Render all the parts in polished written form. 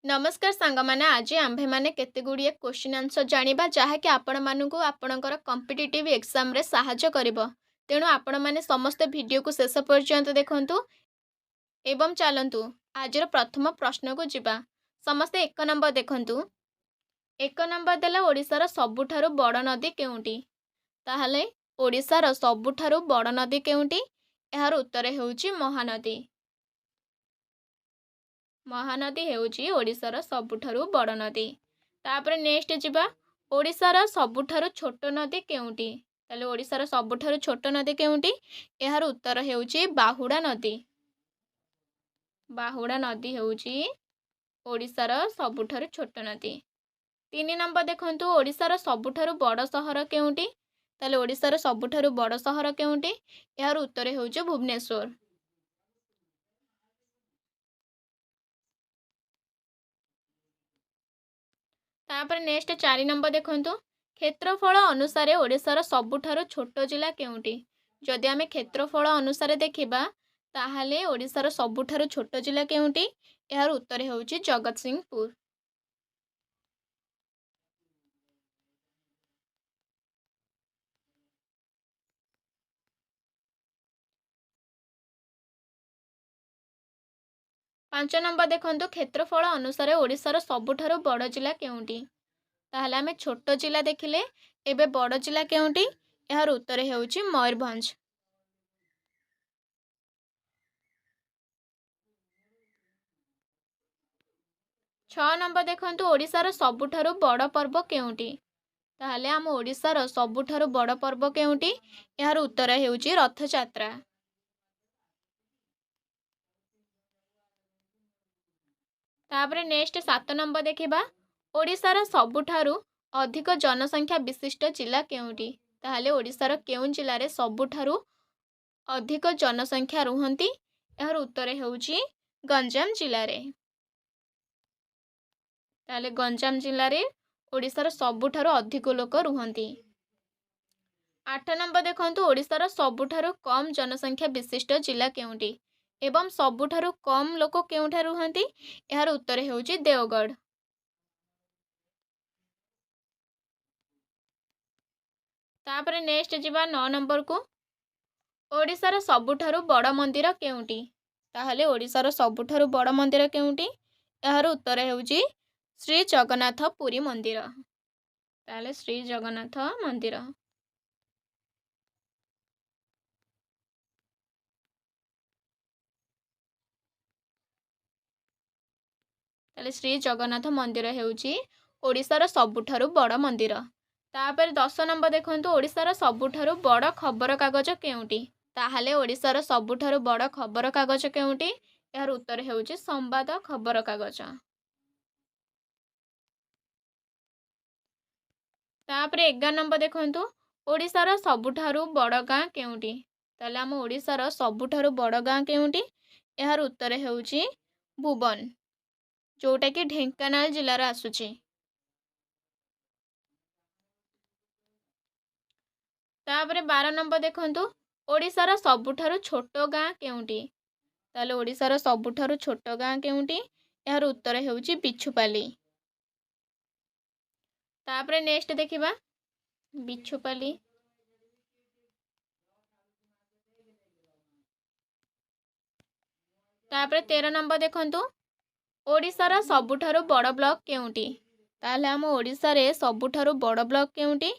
नमस्कार सांगमाने आज आंभे माने केते गुड़िए क्वेश्चन आंसर जानिबा जहाँकि आपण मानकु आपणकर कॉम्पिटिटिव एग्जाम रे सहायता करिवो। तेणु आपण माने समस्त वीडियो को शेष पर्यंत देखंतु एवं चलंतु आजर प्रथम प्रश्न को जिबा। समस्ते एक नंबर देखंतु। एक नंबर देला ओडिसार सबुठारु बड़ नदी केउंटी? ताहले ओडिसार सबुठारु बड़ नदी केउंटी? एहार उत्तर हेउची महानदी। महानदी हेउची ओडिसार सबुठारु बड़ नदी। तापर नेक्स्ट जिबा। ओडिसार सबुठारु छोट नदी केउंटी? ताले ओडिसार सबुठारु छोट नदी केउंटी? एहार उत्तर हेउची बाहुडा नदी। बाहुडा नदी हेउची ओडिसार सबुठारु छोट नदी। 3 नंबर देखंतु ओडिसार सबुठारु बड़ सहर केउंटी? ताले ओडिसार सबुठारु बड़ सहर केउंटी? एहार उत्तर हेउची भुवनेश्वर। तापर नेक्स्ट 4 नंबर देखंतु क्षेत्रफल अनुसार ओडिसार सबुठारु छोट जिला केउंटी? जदि आमे क्षेत्रफल अनुसार देखिबा ताहाले ओडिसार सबुठारु छोट जिला केउंटी? एहार उत्तर हेउची जगतसिंहपुर। पांच नंबर देखंतु क्षेत्रफल अनुसार ओडिसार सबुठारु बड़ जिला केउंटी? ताहले आमे छोट जिला देखिले एबे बड़ जिला केउंटी? एहार उत्तर हेउची मयूरभंज। 6 नंबर देखंतु ओडिसार सबुठारु बड़ पर्व केउंटी? ताहले आम ओडिसार सबुठारु बड़ पर्व केउंटी? एहार उत्तर हेउची रथयात्रा। तापरे नेक्स्ट 7 नंबर देखिबा। ओडिसार सबुठारु अधिक जनसंख्या विशिष्ट जिला केउंटी? ताहले ओडिसार केउं जिल्ला रे सबुठारु अधिक जनसंख्या रुहंती? एहार उत्तर हेउची गंजाम जिल्ला रे। ताहले गंजाम जिल्ला रे ओडिसार सबुठारु अधिक लोक रुहंती। 8 नंबर देखंतु ओडिसार सबुठारु कम जनसंख्या विशिष्ट जिला केउंटी? एवं सबुठारु कम लोक केउंठा रुहंती? एहार उत्तर हेउची देवगढ़। तापरे नेक्स्ट जिबा 9 नंबर को। ओडिसार सबुठारु बड़ मंदिर केउंटी? ताहले ओडिसार सबुठारु बड़ मंदिर केउंटी? एहार उत्तर हेउची श्री जगन्नाथ पुरी मंदिर। ताहले श्री जगन्नाथ मंदिर। ताले श्री जगन्नाथ मंदिर हेउची ओडिसार सबुठारु बड़ मंदिर। तापर 10 नंबर देखंतु ओडिसार सबुठारु बड़ खबर कागज केउंटी? ताहले ओडिसार सबुठारु बड़ खबर कागज केउंटी? एहार उत्तर हेउची संवाद खबर कागज। तापर 11 नंबर देखंतु ओडिसार सबुठारु बड़ गां केउंटी? ताले आम ओडिसार सबुठारु बड़ गां केउंटी? एहार उत्तर हेउची भुवन, जोटा कि ढेंकानाल जिल्लार आसुची। तापर 12 नंबर देखंतु ओडिसार सबुठारु छोट गां केउंटी? ताले ओडिसार सबुठारु छोट गां केउंटी? एहार उत्तर हेउची बिछुपाली। तापर नेक्स्ट देखिबा बिछुपाली। तापर 13 नंबर देखंतु ओडिसार सबुठारु बड़ ब्लॉक केउंटी? ताहले आम ओडिसा रे सबुठारु बड़ ब्लॉक केउंटी?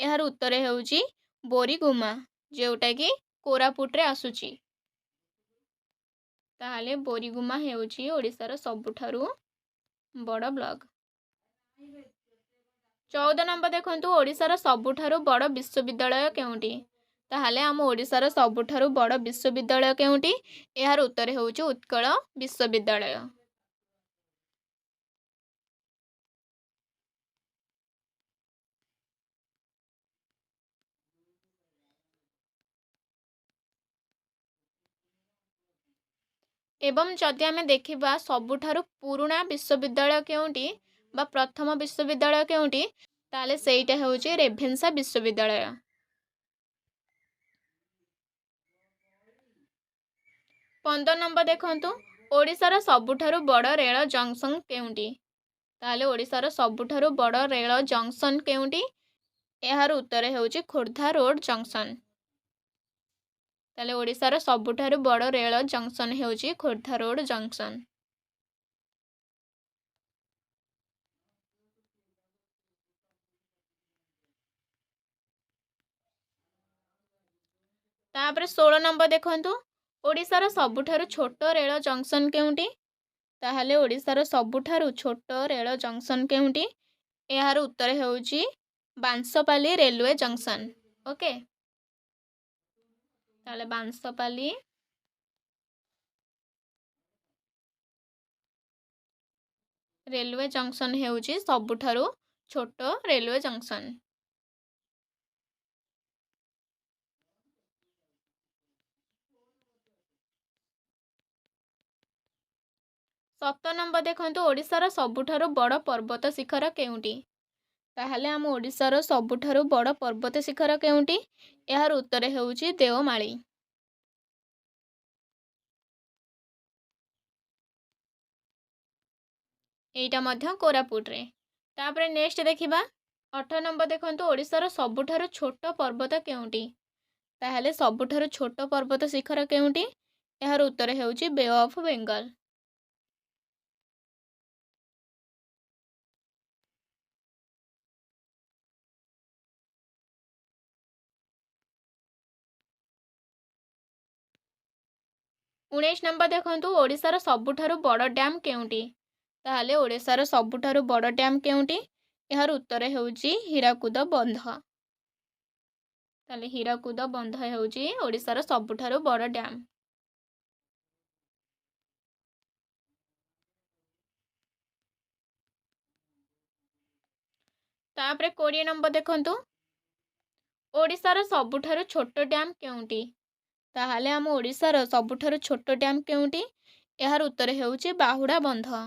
एहार उत्तर हेउची बोरीगुमा, जोटा कि कोरापुट रे आसुची। ताहले बोरीगुमा हेउची ओडिसार सबुठारु बड़ ब्लॉक। 14 नंबर देखंतु ओडिसार सबुठारु बड़ विश्वविद्यालय केउंटी? ताहले आम ओडिसार सबुठारु बड़ विश्वविद्यालय केउंटी? एहार उत्तर हेउची उत्कल विश्वविद्यालय। एवं जदि आमे देखिबा सबुठारु पुराना विश्वविद्यालय केउंटी बा प्रथम विश्वविद्यालय केउंटी? ताले सेईटा हेउची रेभेन्सा विश्वविद्यालय। 15 नंबर देखंतु ଓଡ଼ିଶାର ସବୁଠାରୁ ବଡ଼ ରେଳ ଜଙ୍କସନ୍ କେଉଁଠି? ତାହେଲେ ଓଡ଼ିଶାର ସବୁଠାରୁ ବଡ଼ ରେଳ ଜଙ୍କସନ୍ କେଉଁଠି? ଏହାର ଉତ୍ତର ହେଉଛି ଖୋର୍ଦ୍ଧା ରୋଡ୍ ଜଙ୍କସନ୍। ତାହେଲେ ଓଡ଼ିଶାର ସବୁଠାରୁ ବଡ଼ ରେଳ ଜଙ୍କସନ୍ ହେଉଛି ଖୋର୍ଦ୍ଧା ରୋଡ୍ ଜଙ୍କସନ୍। ତାପରେ 16 ନମ୍ବର ଦେଖନ୍ତୁ, ଓଡ଼ିଶାର ସବୁଠାରୁ ଛୋଟ ରେଳ ଜଙ୍କସନ୍ କେଉଁଠି? ତାହେଲେ ଓଡ଼ିଶାର ସବୁଠାରୁ ଛୋଟ ରେଳ ଜଙ୍କସନ୍ କେଉଁଠି? ଏହାର ଉତ୍ତର ହେଉଛି ବାଂଶପାଲି ରେଲୱେ ଜଙ୍କସନ୍। ଓକେ, ତାହେଲେ ବାଂଶପାଲି ରେଲୱେ ଜଙ୍କସନ୍ ହେଉଛି ସବୁଠାରୁ ଛୋଟ ରେଲୱେ ଜଙ୍କସନ୍। ସତ ନମ୍ବର ଦେଖନ୍ତୁ, ଓଡ଼ିଶାର ସବୁଠାରୁ ବଡ଼ ପର୍ବତ ଶିଖର କେଉଁଠି? ତାହେଲେ ଆମ ଓଡ଼ିଶାର ସବୁଠାରୁ ବଡ଼ ପର୍ବତ ଶିଖର କେଉଁଠି? ଏହାର ଉତ୍ତର ହେଉଛି ଦେଓମାଳି। ଏଇଟା ମଧ୍ୟ କୋରାପୁଟରେ। ତାପରେ ନେକ୍ସଟ ଦେଖିବା 18 ନମ୍ବର ଦେଖନ୍ତୁ, ଓଡ଼ିଶାର ସବୁଠାରୁ ଛୋଟ ପର୍ବତ କେଉଁଠି? ତାହେଲେ ସବୁଠାରୁ ଛୋଟ ପର୍ବତ ଶିଖର କେଉଁଠି? ଏହାର ଉତ୍ତର ହେଉଛି ବେ ଅଫ୍ ବେଙ୍ଗଲ। ଉଣେଇଶ ନମ୍ବର ଦେଖନ୍ତୁ, ଓଡ଼ିଶାର ସବୁଠାରୁ ବଡ଼ ଡ୍ୟାମ୍ କେଉଁଠି? ତାହେଲେ ଓଡ଼ିଶାର ସବୁଠାରୁ ବଡ଼ ଡ୍ୟାମ୍ କେଉଁଠି? ଏହାର ଉତ୍ତର ହେଉଛି ହୀରାକୁଦ ବନ୍ଧ। ତାହେଲେ ହୀରାକୁଦ ବନ୍ଧ ହେଉଛି ଓଡ଼ିଶାର ସବୁଠାରୁ ବଡ଼ ଡ୍ୟାମ୍। ତାପରେ 20 ନମ୍ବର ଦେଖନ୍ତୁ, ଓଡ଼ିଶାର ସବୁଠାରୁ ଛୋଟ ଡ୍ୟାମ୍ କେଉଁଠି? ତାହେଲେ ଆମ ଓଡ଼ିଶାର ସବୁଠାରୁ ଛୋଟ ଡ୍ୟାମ୍ କେଉଁଠି? ଏହାର ଉତ୍ତର ହେଉଛି ବାହୁଡ଼ା ବନ୍ଧ।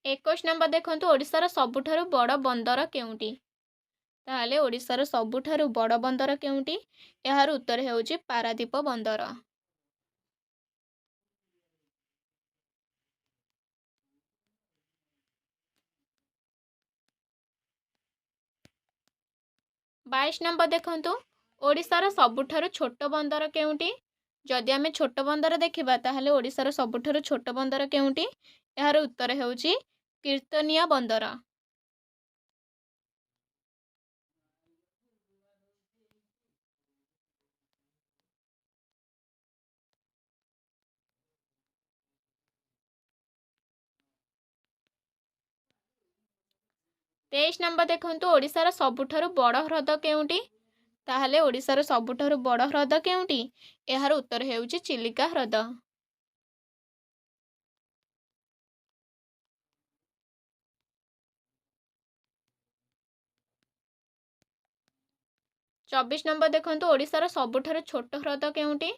ଏକୋଇଶ ନମ୍ବର ଦେଖନ୍ତୁ, ଓଡ଼ିଶାର ସବୁଠାରୁ ବଡ଼ ବନ୍ଦର କେଉଁଠି? ତାହେଲେ ଓଡ଼ିଶାର ସବୁଠାରୁ ବଡ଼ ବନ୍ଦର କେଉଁଠି? ଏହାର ଉତ୍ତର ହେଉଛି ପାରାଦୀପ ବନ୍ଦର। ବାଇଶ ନମ୍ବର ଦେଖନ୍ତୁ, ଓଡ଼ିଶାର ସବୁଠାରୁ ଛୋଟ ବନ୍ଦର କେଉଁଠି? ଯଦି ଆମେ ଛୋଟ ବନ୍ଦର ଦେଖିବା ତାହେଲେ ଓଡ଼ିଶାର ସବୁଠାରୁ ଛୋଟ ବନ୍ଦର କେଉଁଠି? ଏହାର ଉତ୍ତର ହେଉଛି କୀର୍ତ୍ତନିଆ ବନ୍ଦର। ତେଇଶ ନମ୍ବର ଦେଖନ୍ତୁ, ଓଡ଼ିଶାର ସବୁଠାରୁ ବଡ଼ ହ୍ରଦ କେଉଁଠି? ତାହେଲେ ଓଡ଼ିଶାର ସବୁଠାରୁ ବଡ଼ ହ୍ରଦ କେଉଁଠି? ଏହାର ଉତ୍ତର ହେଉଛି ଚିଲିକା ହ୍ରଦ। ଚବିଶ ନମ୍ବର ଦେଖନ୍ତୁ, ଓଡ଼ିଶାର ସବୁଠାରୁ ଛୋଟ ହ୍ରଦ କେଉଁଠି?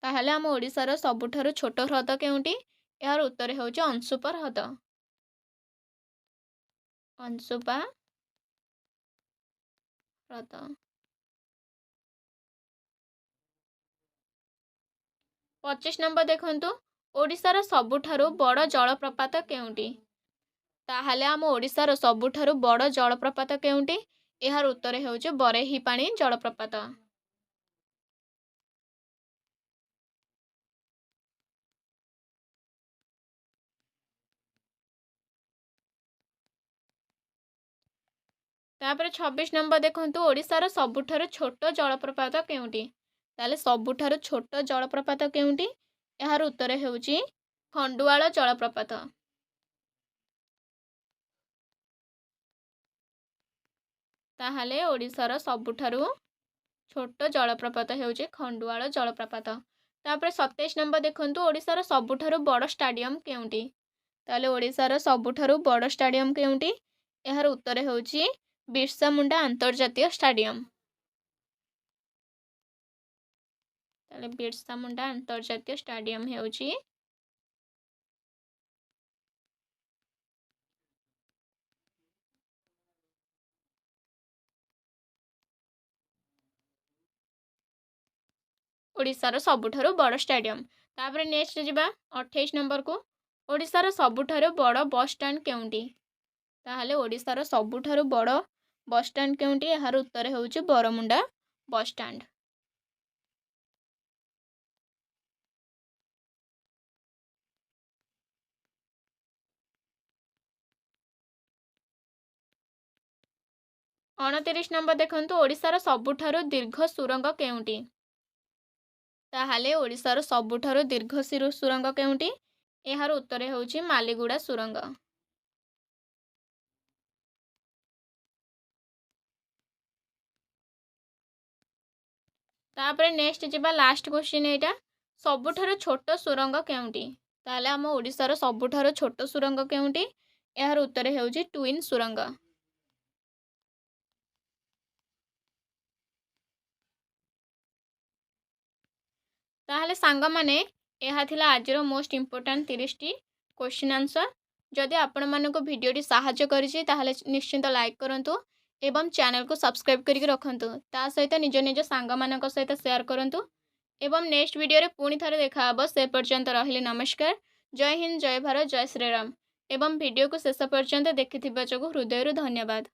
ତାହେଲେ ଆମ ଓଡ଼ିଶାର ସବୁଠାରୁ ଛୋଟ ହ୍ରଦ କେଉଁଠି? ଏହାର ଉତ୍ତର ହେଉଛି ଅଂଶୁପା ହ୍ରଦ। ଅଂଶୁପା ହ୍ରଦ। 25 ନମ୍ବର ଦେଖନ୍ତୁ, ଓଡ଼ିଶାର ସବୁଠାରୁ ବଡ଼ ଜଳପ୍ରପାତ କେଉଁଠି? ତାହେଲେ ଆମ ଓଡ଼ିଶାର ସବୁଠାରୁ ବଡ଼ ଜଳପ୍ରପାତ କେଉଁଠି? ଏହାର ଉତ୍ତର ହେଉଛି ବରେହିପାଣି ଜଳପ୍ରପାତ। ତାପରେ 26 ନମ୍ବର ଦେଖନ୍ତୁ, ଓଡ଼ିଶାର ସବୁଠାରୁ ଛୋଟ ଜଳପ୍ରପାତ କେଉଁଠି? ତାହେଲେ ସବୁଠାରୁ ଛୋଟ ଜଳପ୍ରପାତ କେଉଁଠି? ଏହାର ଉତ୍ତର ହେଉଛି ଖଣ୍ଡୁଆଳ ଜଳପ୍ରପାତ। ତାହେଲେ ଓଡ଼ିଶାର ସବୁଠାରୁ ଛୋଟ ଜଳପ୍ରପାତ ହେଉଛି ଖଣ୍ଡୁଆଳ ଜଳପ୍ରପାତ। ତାପରେ 27 ନମ୍ବର ଦେଖନ୍ତୁ, ଓଡ଼ିଶାର ସବୁଠାରୁ ବଡ଼ ଷ୍ଟାଡିୟମ କେଉଁଠି? ତାହେଲେ ଓଡ଼ିଶାର ସବୁଠାରୁ ବଡ଼ ଷ୍ଟାଡିୟମ କେଉଁଠି? ଏହାର ଉତ୍ତର ହେଉଛି ବିର୍ସା ମୁଣ୍ଡା ଆନ୍ତର୍ଜାତୀୟ ଷ୍ଟାଡିୟମ। ତାହେଲେ ବିର୍ସା ମୁଣ୍ଡା ଆନ୍ତର୍ଜାତୀୟ ଷ୍ଟାଡିୟମ ହେଉଛି ओडिशार सबुठारु बड़ स्टेडियम। तापर नेक्स्ट जिबा 28 नंबर को ओडिशार सबुठारु बड़ बस स्टैंड केउंटी। ताहले ओडिशार सबुठारु बड़ बस स्टैंड केउंटी एहार उत्तर हेउची बरमुंडा बस स्टैंड। 29 नंबर देखंतु ओडिशार सबुठारु दीर्घ सुरंग केउंटी। ताहाले ओडिशार सबुठारु दीर्घ सुरंग केउंटी एहार उत्तर हेउची मालीगुड़ा सुरंग। तापर नेक्स्ट जिबा लास्ट क्वेश्चन एटा सबुठारु छोट सुरंग केउंटी। ताहाले आम ओडिशार सबुठारु छोट सुरंग केउंटी एहार उत्तर हेउची ट्विन सुरंग। ताहले सांग माने एहा थिला आजिरो मोस्ट इंपोर्टेंट 30 टी क्वेश्चन आंसर। जदि आपण मानको वीडियोटी सहाय्य करिछि ताहले निश्चिंत लाइक करंतु एवं चैनल को सब्सक्राइब करिक रखंतु। ता सहित निज निज सांग मानक सहित शेयर करंतु एवं नेक्स्ट वीडियो रे पुणी थरे देखा हबो। से पर्यंत रहिले नमस्कार। जय हिंद, जय भारत, जय श्री राम। एवं वीडियो को शेष पर्यंत देखिथिबा जोगु हृदयरु धन्यवाद।